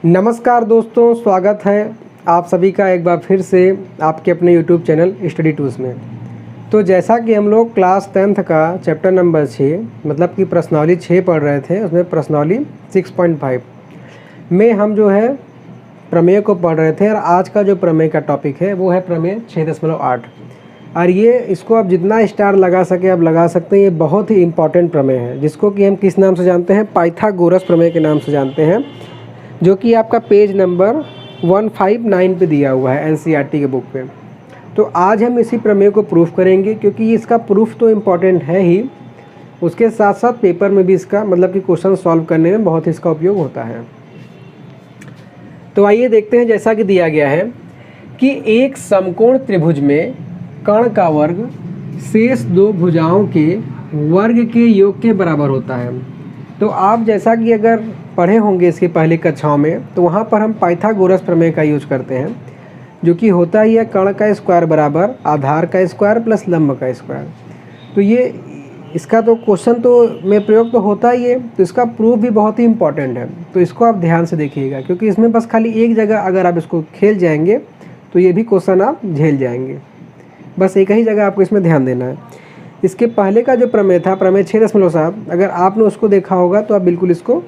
नमस्कार दोस्तों, स्वागत है आप सभी का एक बार फिर से आपके अपने YouTube चैनल स्टडी टूल्स में। तो जैसा कि हम लोग क्लास 10th का चैप्टर नंबर 6 मतलब कि प्रश्नावली 6 पढ़ रहे थे, उसमें प्रश्नावली 6.5 में हम जो है प्रमेय को पढ़ रहे थे। और आज का जो प्रमेय का टॉपिक है वो है प्रमेय 6.8। और ये इसको आप जितना स्टार लगा सके आप लगा सकते हैं। ये बहुत ही इंपॉर्टेंट प्रमेय है जिसको कि हम किस नाम से जानते हैं, पाइथागोरस प्रमेय के नाम से जानते हैं, जो कि आपका पेज नंबर 159 पे दिया हुआ है एनसीईआरटी के बुक पे। तो आज हम इसी प्रमेय को प्रूफ करेंगे क्योंकि इसका प्रूफ तो इम्पॉर्टेंट है ही, उसके साथ साथ पेपर में भी इसका मतलब कि क्वेश्चन सॉल्व करने में बहुत इसका उपयोग होता है। तो आइए देखते हैं, जैसा कि दिया गया है कि एक समकोण त्रिभुज में कर्ण का वर्ग शेष दो भुजाओं के वर्ग के योग के बराबर होता है। तो आप जैसा कि अगर पढ़े होंगे इसकी पहली कक्षाओं में, तो वहाँ पर हम पाइथागोरस प्रमेय का यूज करते हैं, जो कि होता ही है कर्ण का स्क्वायर बराबर आधार का स्क्वायर प्लस लंब का स्क्वायर। तो ये इसका तो क्वेश्चन तो में प्रयोग तो होता ही है, तो इसका प्रूफ भी बहुत ही इंपॉर्टेंट है। तो इसको आप ध्यान से देखिएगा क्योंकि इसमें बस खाली एक जगह अगर आप इसको खेल जाएंगे तो ये भी क्वेश्चन आप झेल जाएंगे। बस एक ही जगह आपको इसमें ध्यान देना है। इसके पहले का जो प्रमेय था, प्रमेय 6.7, अगर आपने उसको देखा होगा तो आप बिल्कुल इसको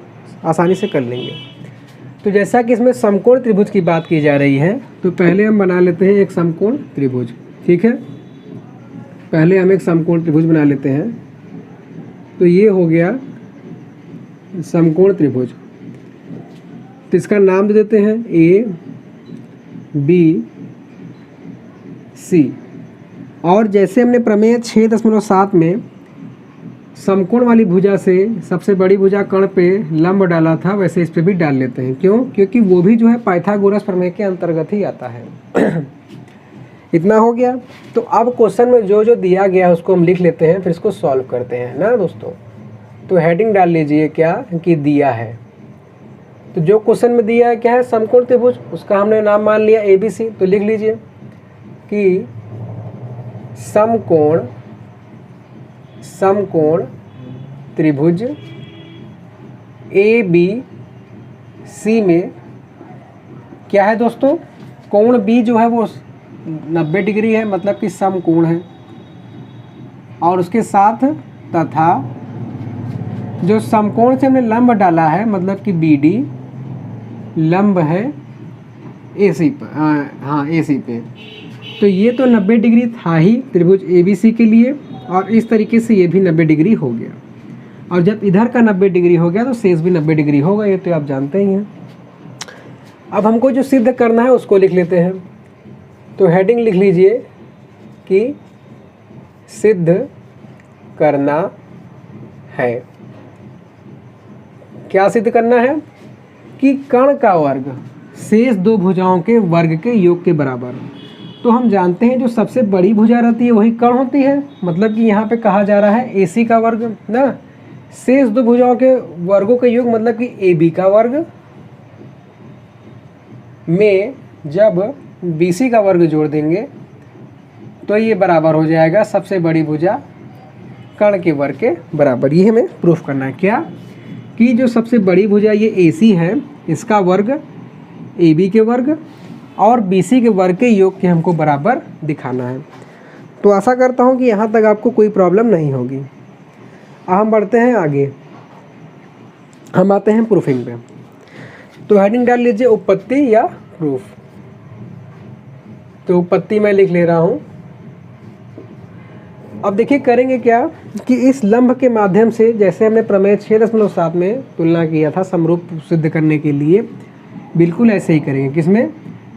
आसानी से कर लेंगे। तो जैसा कि इसमें समकोण त्रिभुज की बात की जा रही है, तो पहले हम बना लेते हैं एक समकोण त्रिभुज। ठीक है, पहले हम एक समकोण त्रिभुज बना लेते हैं। तो ये हो गया समकोण त्रिभुज। तो इसका नाम दे देते हैं ए बी सी। और जैसे हमने प्रमेय 6.7 में समकोण वाली भुजा से सबसे बड़ी भुजा कर्ण पे लंब डाला था, वैसे इस पे भी डाल लेते हैं। क्यों? क्योंकि वो भी जो है पाइथागोरस प्रमेय के अंतर्गत ही आता है। इतना हो गया। तो अब क्वेश्चन में जो जो दिया गया है उसको हम लिख लेते हैं, फिर इसको सॉल्व करते हैं ना दोस्तों। तो हेडिंग डाल लीजिए क्या कि दिया है। तो जो क्वेश्चन में दिया है क्या है, समकोण त्रिभुज, उसका हमने नाम मान लिया ABC। तो लिख लीजिए कि समकोण त्रिभुज ABC में क्या है दोस्तों, कोण B जो है वो 90 डिग्री है, मतलब कि समकोण है। और उसके साथ तथा जो समकोण से हमने लंब डाला है, मतलब कि BD लंब है AC पर, हाँ AC पे। तो ये तो 90 डिग्री था ही त्रिभुज ABC के लिए, और इस तरीके से ये भी 90 डिग्री हो गया। और जब इधर का 90 डिग्री हो गया तो शेष भी 90 डिग्री होगा, ये तो आप जानते ही हैं। अब हमको जो सिद्ध करना है उसको लिख लेते हैं। तो हेडिंग लिख लीजिए कि सिद्ध करना है। क्या सिद्ध करना है कि कर्ण का वर्ग शेष दो भुजाओं के वर्ग के योग के बराबर। तो हम जानते हैं जो सबसे बड़ी भुजा रहती है वही कर्ण होती है, मतलब कि यहाँ पे कहा जा रहा है AC का वर्ग ना, शेष दो भुजाओं के वर्गों के योग मतलब कि AB का वर्ग में जब BC का वर्ग जोड़ देंगे तो ये बराबर हो जाएगा सबसे बड़ी भुजा कर्ण के वर्ग के बराबर। ये हमें प्रूफ करना है क्या कि जो सबसे बड़ी भुजा ये AC है, इसका वर्ग AB के वर्ग और BC के वर्ग के योग के हमको बराबर दिखाना है। तो आशा करता हूँ कि यहाँ तक आपको कोई प्रॉब्लम नहीं होगी। अब हम बढ़ते हैं आगे, हम आते हैं प्रूफिंग पे। तो हेडिंग डाल लीजिए उत्पत्ति या प्रूफ। तो उत्पत्ति मैं लिख ले रहा हूँ। अब देखिए करेंगे क्या कि इस लंब के माध्यम से, जैसे हमने प्रमेय 6.7 में तुलना किया था समरूप सिद्ध करने के लिए, बिल्कुल ऐसे ही करेंगे। किसमें?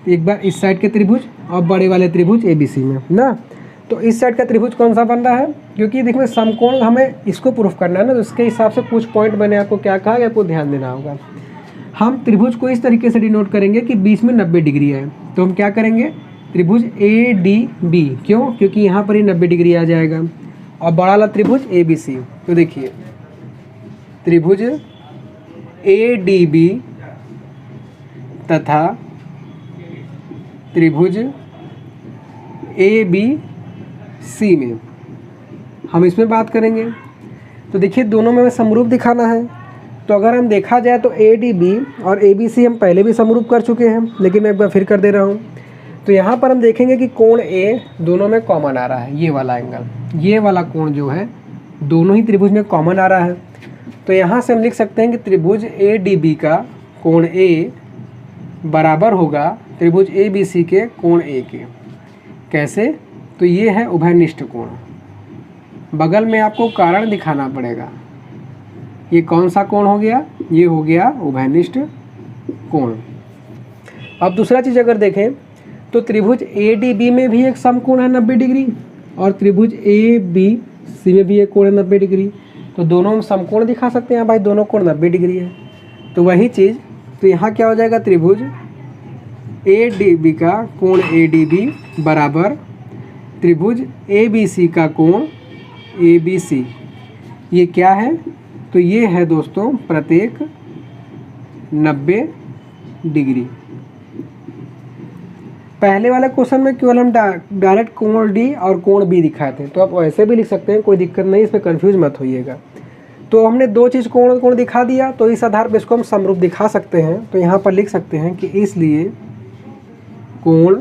एक बार इस साइड के त्रिभुज और बड़े वाले त्रिभुज ABC में ना। तो इस साइड का त्रिभुज कौन सा बन रहा है, क्योंकि देखिए समकोण हमें इसको प्रूफ करना है ना, तो इसके हिसाब से कुछ पॉइंट मैंने आपको क्या कहा कि आपको ध्यान देना होगा। हम त्रिभुज को इस तरीके से डिनोट करेंगे कि बीच में 90 डिग्री है। तो हम क्या करेंगे, त्रिभुज ADB। क्यों? क्योंकि यहाँ पर ही 90 डिग्री आ जाएगा। और बड़ा वाला त्रिभुज ABC। तो देखिए त्रिभुज ADB तथा त्रिभुज ABC में हम इसमें बात करेंगे। तो देखिए दोनों में समरूप दिखाना है, तो अगर हम देखा जाए तो ADB और ABC हम पहले भी समरूप कर चुके हैं, लेकिन मैं एक बार फिर कर दे रहा हूँ। तो यहाँ पर हम देखेंगे कि कोण A दोनों में कॉमन आ रहा है, ये वाला एंगल, ये वाला कोण जो है दोनों ही त्रिभुज में कॉमन आ रहा है। तो यहाँ से हम लिख सकते हैं कि त्रिभुज ADB का कोण A बराबर होगा त्रिभुज ABC के कोण A के। कैसे? तो ये है उभयनिष्ठ कोण। बगल में आपको कारण दिखाना पड़ेगा। ये कौन सा कोण हो गया? ये हो गया उभयनिष्ठ कोण। अब दूसरा चीज़ अगर देखें तो त्रिभुज ADB में भी एक समकोण है 90 डिग्री और त्रिभुज ABC में भी एक कोण है 90 डिग्री। तो दोनों हम समकोण दिखा सकते हैं भाई, दोनों कोण 90 डिग्री है। तो वही चीज़, तो यहाँ क्या हो जाएगा? त्रिभुज ADB का कोण ADB बराबर त्रिभुज ABC का कोण ABC। ये क्या है? तो ये है दोस्तों प्रत्येक 90 डिग्री। पहले वाले क्वेश्चन में केवल हम डायरेक्ट कोण D और कोण B दिखाए थे, तो आप ऐसे भी लिख सकते हैं, कोई दिक्कत नहीं, इसमें कंफ्यूज मत होइएगा। तो हमने दो चीज़ कोण दिखा दिया, तो इस आधार पर इसको हम समरूप दिखा सकते हैं। तो यहाँ पर लिख सकते हैं कि इसलिए कोण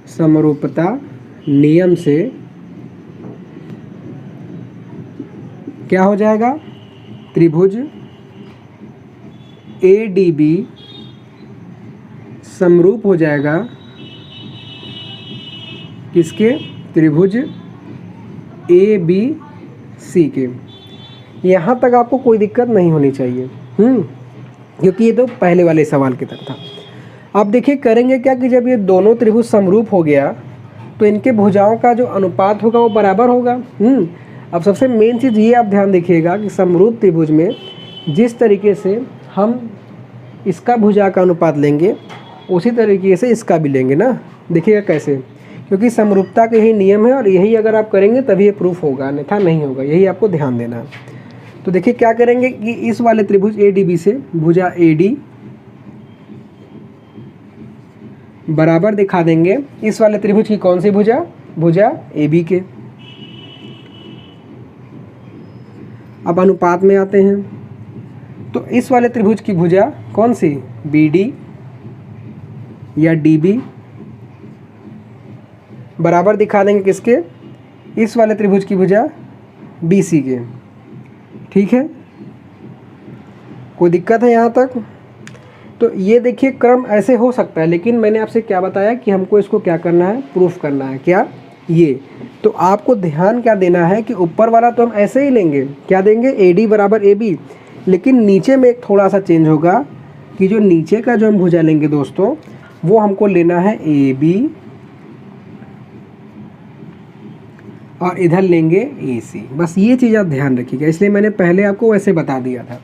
समरूपता नियम से क्या हो जाएगा? त्रिभुज ADB समरूप हो जाएगा किसके? त्रिभुज ABC के। यहाँ तक आपको कोई दिक्कत नहीं होनी चाहिए, क्योंकि ये तो पहले वाले सवाल की तरह था। अब देखिए करेंगे क्या कि जब ये दोनों त्रिभुज समरूप हो गया तो इनके भुजाओं का जो अनुपात होगा वो बराबर होगा। अब सबसे मेन चीज़ ये आप ध्यान देखिएगा कि समरूप त्रिभुज में जिस तरीके से हम इसका भुजा का अनुपात लेंगे उसी तरीके से इसका भी लेंगे ना। देखिएगा कैसे, क्योंकि समरूपता के यही नियम है और यही अगर आप करेंगे तभी ये प्रूफ होगा, अन्यथा नहीं होगा। यही आपको ध्यान देना है। तो देखिए क्या करेंगे कि इस वाले त्रिभुज ADB से भुजा AD बराबर दिखा देंगे इस वाले त्रिभुज की कौन सी भुजा? भुजा AB के। अब अनुपात में आते हैं, तो इस वाले त्रिभुज की भुजा कौन सी? BD या DB बराबर दिखा देंगे किसके? इस वाले त्रिभुज की भुजा BC के। ठीक है, कोई दिक्कत है यहाँ तक? तो ये देखिए क्रम ऐसे हो सकता है, लेकिन मैंने आपसे क्या बताया कि हमको इसको क्या करना है? प्रूफ करना है। क्या? ये। तो आपको ध्यान क्या देना है कि ऊपर वाला तो हम ऐसे ही लेंगे, क्या देंगे? AD बराबर AB, लेकिन नीचे में एक थोड़ा सा चेंज होगा कि जो नीचे का जो हम भुजा लेंगे दोस्तों वो हमको लेना है AB और इधर लेंगे AC। बस ये चीज़ आप ध्यान रखिएगा, इसलिए मैंने पहले आपको वैसे बता दिया था।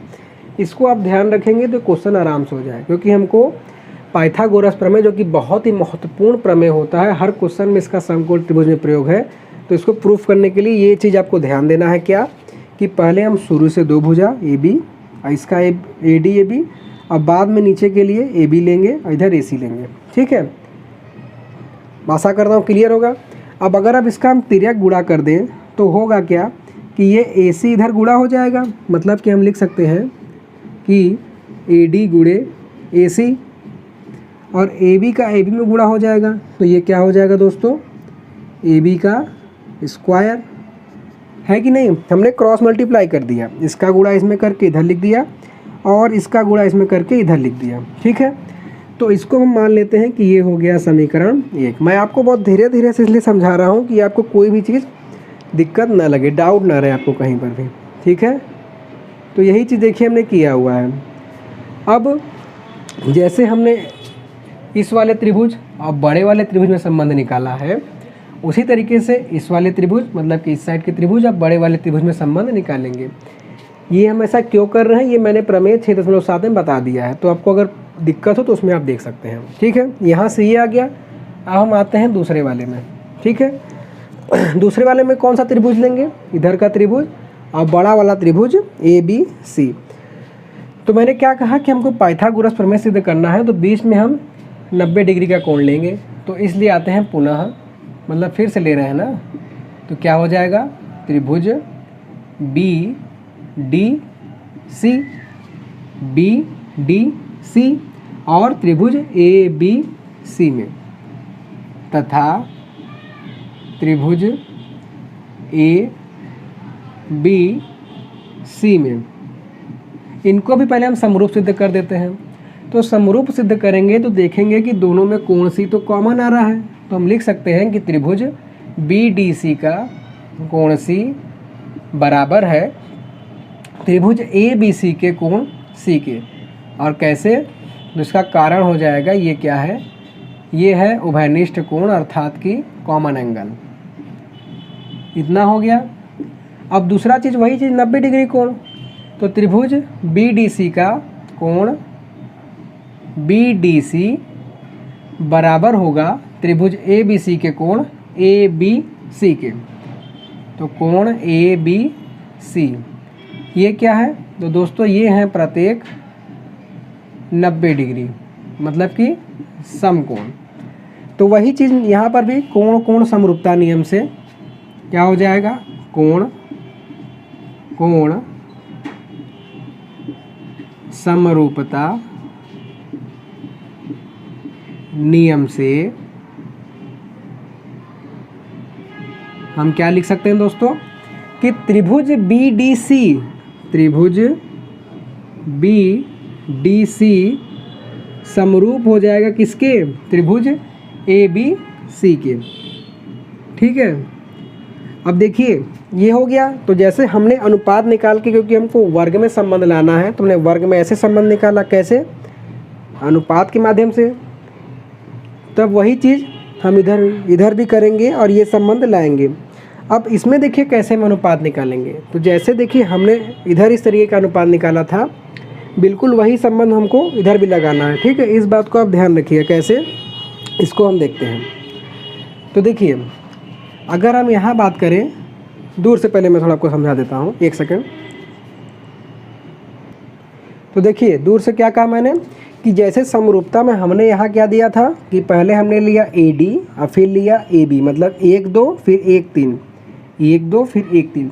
इसको आप ध्यान रखेंगे तो क्वेश्चन आराम से हो जाए, क्योंकि हमको पाइथागोरस प्रमेय जो कि बहुत ही महत्वपूर्ण प्रमेय होता है, हर क्वेश्चन में इसका समकोण त्रिभुज में प्रयोग है। तो इसको प्रूफ करने के लिए ये चीज़ आपको ध्यान देना है क्या कि पहले हम शुरू से दो भुजा AB और इसका AD AB और बाद में नीचे के लिए AB लेंगे और इधर AC लेंगे। ठीक है, आशा करता हूँ क्लियर होगा। अब अगर अब इसका हम तिर्यक गुणा कर दें तो होगा क्या कि ये AC इधर गुणा हो जाएगा, मतलब कि हम लिख सकते हैं कि AD गुणे AC और AB का AB में गुणा हो जाएगा। तो ये क्या हो जाएगा दोस्तों? AB का स्क्वायर, है कि नहीं? हमने क्रॉस मल्टीप्लाई कर दिया, इसका गुणा इसमें करके इधर लिख दिया और इसका गुणा इसमें करके इधर लिख दिया। ठीक है, तो इसको हम मान लेते हैं कि ये हो गया समीकरण 1। मैं आपको बहुत धीरे धीरे से इसलिए समझा रहा हूँ कि आपको कोई भी चीज़ दिक्कत ना लगे, डाउट ना रहे आपको कहीं पर भी। ठीक है, तो यही चीज़ देखिए हमने किया हुआ है। अब जैसे हमने इस वाले त्रिभुज और बड़े वाले त्रिभुज में संबंध निकाला है, उसी तरीके से इस वाले त्रिभुज मतलब कि इस साइड के त्रिभुज और बड़े वाले त्रिभुज में संबंध निकालेंगे। ये हम ऐसा क्यों कर रहे हैं ये मैंने प्रमेय 6.7 में बता दिया है, तो आपको अगर दिक्कत हो तो उसमें आप देख सकते हैं। ठीक है, यहाँ से ये आ गया। अब हम आते हैं दूसरे वाले में। ठीक है, दूसरे वाले में कौन सा त्रिभुज लेंगे? इधर का त्रिभुज और बड़ा वाला त्रिभुज ABC। तो मैंने क्या कहा कि हमको पाइथागोरस प्रमेय सिद्ध करना है, तो बीच में हम 90 डिग्री का कोण लेंगे। तो तो इसलिए आते हैं पुनः, मतलब फिर से ले रहे हैं ना, तो क्या हो जाएगा, त्रिभुज B D C, B D C और त्रिभुज ए बी सी में, तथा त्रिभुज ए बी सी में। इनको भी पहले हम समरूप सिद्ध कर देते हैं। तो समरूप सिद्ध करेंगे तो देखेंगे कि दोनों में कोण सी तो कॉमन आ रहा है, तो हम लिख सकते हैं कि त्रिभुज बी डी सी का कोण सी बराबर है त्रिभुज ए बी सी के कोण सी के। और कैसे, तो इसका कारण हो जाएगा, ये क्या है, ये है उभयनिष्ठ कोण अर्थात कि कॉमन एंगल। इतना हो गया। अब दूसरा चीज़, वही चीज़ 90 डिग्री कोण, तो त्रिभुज बी डी सी का कोण बी डी सी बराबर होगा त्रिभुज ए बी सी के कोण ए बी सी के। तो कोण ए बी सी ये क्या है, तो दोस्तों ये हैं प्रत्येक 90 डिग्री, मतलब कि समकोण। तो वही चीज़ यहाँ पर भी कोण कोण समरूपता नियम से क्या हो जाएगा, कोण कोण समरूपता नियम से हम क्या लिख सकते हैं दोस्तों, कि त्रिभुज बी डी सी, त्रिभुज बी डी सी समरूप हो जाएगा किसके, त्रिभुज ए बी सी के। ठीक है। अब देखिए ये हो गया। तो जैसे हमने अनुपात निकाल के, क्योंकि हमको वर्ग में संबंध लाना है, तो हमने वर्ग में ऐसे संबंध निकाला, कैसे, अनुपात के माध्यम से। तब वही चीज़ हम इधर भी करेंगे और ये संबंध लाएंगे। अब इसमें देखिए कैसे हम अनुपात निकालेंगे। तो जैसे देखिए हमने इधर इस तरीके का अनुपात निकाला था, बिल्कुल वही संबंध हमको इधर भी लगाना है। ठीक है, इस बात को आप ध्यान रखिए। कैसे, इसको हम देखते हैं। तो देखिए अगर हम यहाँ बात करें, दूर से पहले मैं थोड़ा आपको समझा देता हूँ, एक सेकंड। तो देखिए दूर से क्या कहा मैंने, कि जैसे समरूपता में हमने यहाँ क्या दिया था, कि पहले हमने लिया ए डी और फिर लिया ए बी, मतलब 1 2 फिर 1 3, 1 2 फिर 1 3।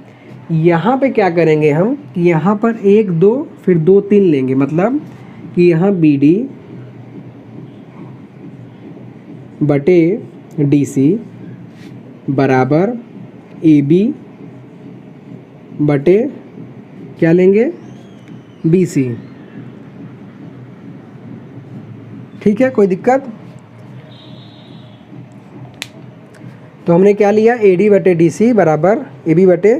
यहाँ पे क्या करेंगे हम, कि यहाँ पर 1 2 फिर 2 3 लेंगे, मतलब कि यहाँ बी डी बटे डी सी बराबर ए बी बटे क्या लेंगे, बी सी। ठीक है, कोई दिक्कत। तो हमने क्या लिया, ए डी बटे डी सी बराबर ए बी बटे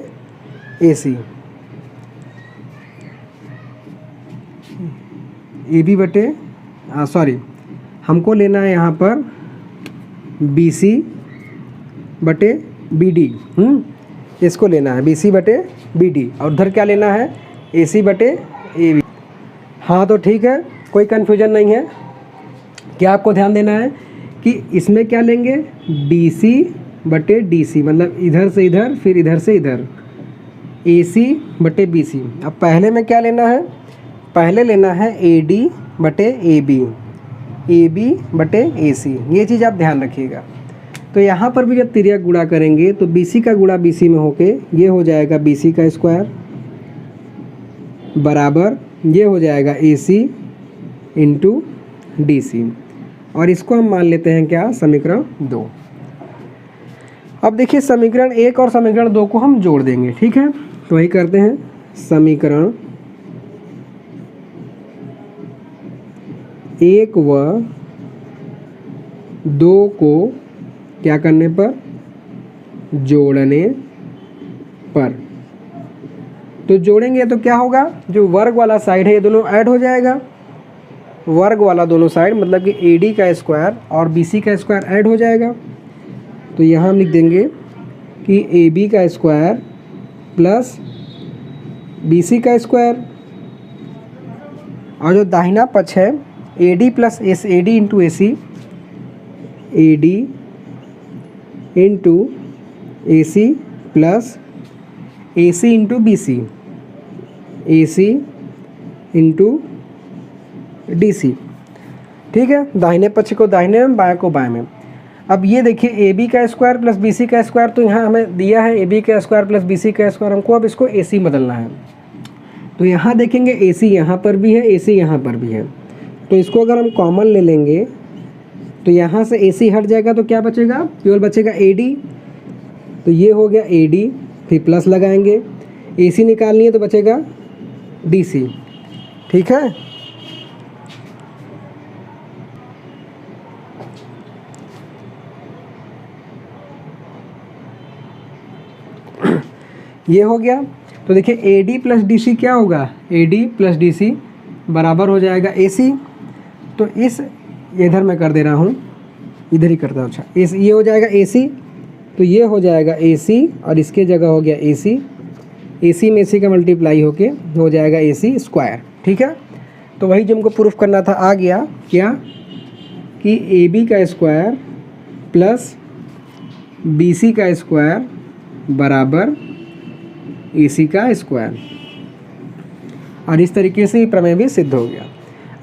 ए सी, ए बी बटे सॉरी हमको लेना है यहाँ पर बी सी बटे बी डी, इसको लेना है बी सी बटे बी डी, और उधर क्या लेना है, ए सी बटे ए बी। हाँ तो ठीक है, कोई कन्फ्यूजन नहीं है। क्या आपको ध्यान देना है कि इसमें क्या लेंगे, डी सी बटे डी सी, मतलब इधर से इधर फिर इधर से इधर, ए सी बटे बी सी। अब पहले में क्या लेना है, पहले लेना है ए डी बटे ए बी बटे ए सी। ये चीज़ आप ध्यान रखिएगा। तो यहाँ पर भी जब तिर्यक गुणा करेंगे तो बी सी का गुणा बी सी में होके ये हो जाएगा बी सी का स्क्वायर बराबर ये हो जाएगा ए सी इंटू डी सी, और इसको हम मान लेते हैं क्या, समीकरण 2। अब देखिए समीकरण 1 और समीकरण 2 को हम जोड़ देंगे। ठीक है, तो वही करते हैं। समीकरण 1 व 2 को क्या करने पर, जोड़ने पर। तो जोड़ेंगे तो क्या होगा, जो वर्ग वाला साइड है ये दोनों ऐड हो जाएगा, वर्ग वाला दोनों साइड, मतलब कि ए डी का स्क्वायर और बी सी का स्क्वायर ऐड हो जाएगा। तो यहाँ हम लिख देंगे कि ए बी का स्क्वायर प्लस बी सी का स्क्वायर, और जो दाहिना पक्ष है A D plus S, A D into A C, A D into A C plus A C into B C, A C into D C. ठीक है, दाहिने पक्ष को दाहिने में, बाएं को बाएं में। अब ये देखिए ए बी का स्क्वायर प्लस बी सी का स्क्वायर तो यहाँ हमें दिया है ए बी का स्क्वायर प्लस बी सी का स्क्वायर, हमको अब इसको ए सी बदलना है। तो यहाँ देखेंगे ए सी यहाँ पर भी है, ए सी यहाँ पर भी है, तो इसको अगर हम कॉमन ले लेंगे तो यहाँ से ए सी हट जाएगा तो क्या बचेगा, केवल बचेगा ए डी। तो ये हो गया ए डी, फिर प्लस लगाएंगे, ए सी निकालनी है तो बचेगा डी सी। ठीक है, ये हो गया। तो देखिए A D plus D C क्या होगा, A D plus D C बराबर हो जाएगा ए सी। तो इस इधर मैं कर दे रहा हूँ, इधर ही करता हूँ। अच्छा ये हो जाएगा ए सी, तो ये हो जाएगा ए सी और इसके जगह हो गया ए सी, ए सी में सी का मल्टीप्लाई होके हो जाएगा ए सी स्क्वायर। ठीक है, तो वही जो हमको प्रूफ करना था आ गया, क्या कि ए बी का स्क्वायर प्लस बी सी का स्क्वायर बराबर ए सी का स्क्वायर। और इस तरीके से ये प्रमेय भी सिद्ध हो गया।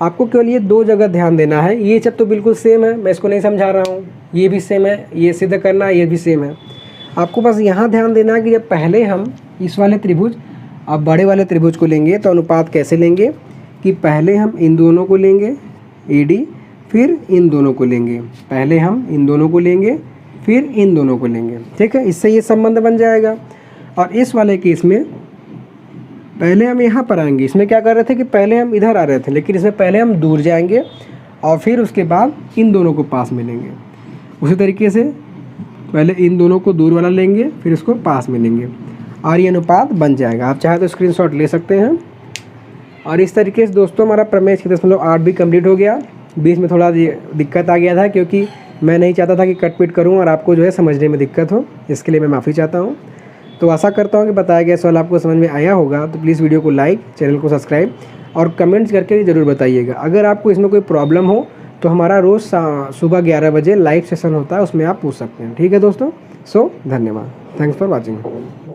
आपको केवल ये दो जगह ध्यान देना है, ये सब तो बिल्कुल सेम है, मैं इसको नहीं समझा रहा हूँ, ये भी सेम है, ये सिद्ध करना है, ये भी सेम है। आपको बस यहाँ ध्यान देना है कि जब पहले हम इस वाले त्रिभुज अब बड़े वाले त्रिभुज को लेंगे तो अनुपात कैसे लेंगे कि पहले हम इन दोनों को लेंगे ए डी, फिर इन दोनों को लेंगे, पहले हम इन दोनों को लेंगे फिर इन दोनों को लेंगे। ठीक है, इससे ये संबंध बन जाएगा। और इस वाले केस में पहले हम यहाँ पर आएंगे, इसमें क्या कर रहे थे कि पहले हम इधर आ रहे थे, लेकिन इसमें पहले हम दूर जाएंगे और फिर उसके बाद इन दोनों को पास में लेंगे। उसी तरीके से पहले इन दोनों को दूर वाला लेंगे फिर इसको पास में लेंगे और ये अनुपात बन जाएगा। आप चाहे तो स्क्रीनशॉट ले सकते हैं। और इस तरीके से दोस्तों हमारा प्रमेय 6.8 भी कंप्लीट हो गया। बीच में थोड़ा दिक्कत आ गया था क्योंकि मैं नहीं चाहता था कि कट पिट करूँ और आपको जो है समझने में दिक्कत हो, इसके लिए मैं माफ़ी चाहता हूँ। तो आशा करता हूँ कि बताया गया सवाल आपको समझ में आया होगा। तो प्लीज़ वीडियो को लाइक, चैनल को सब्सक्राइब और कमेंट्स करके ज़रूर बताइएगा। अगर आपको इसमें कोई प्रॉब्लम हो तो हमारा रोज़ सुबह 11 बजे लाइव सेशन होता है, उसमें आप पूछ सकते हैं। ठीक है दोस्तों, धन्यवाद, थैंक्स फॉर वॉचिंग।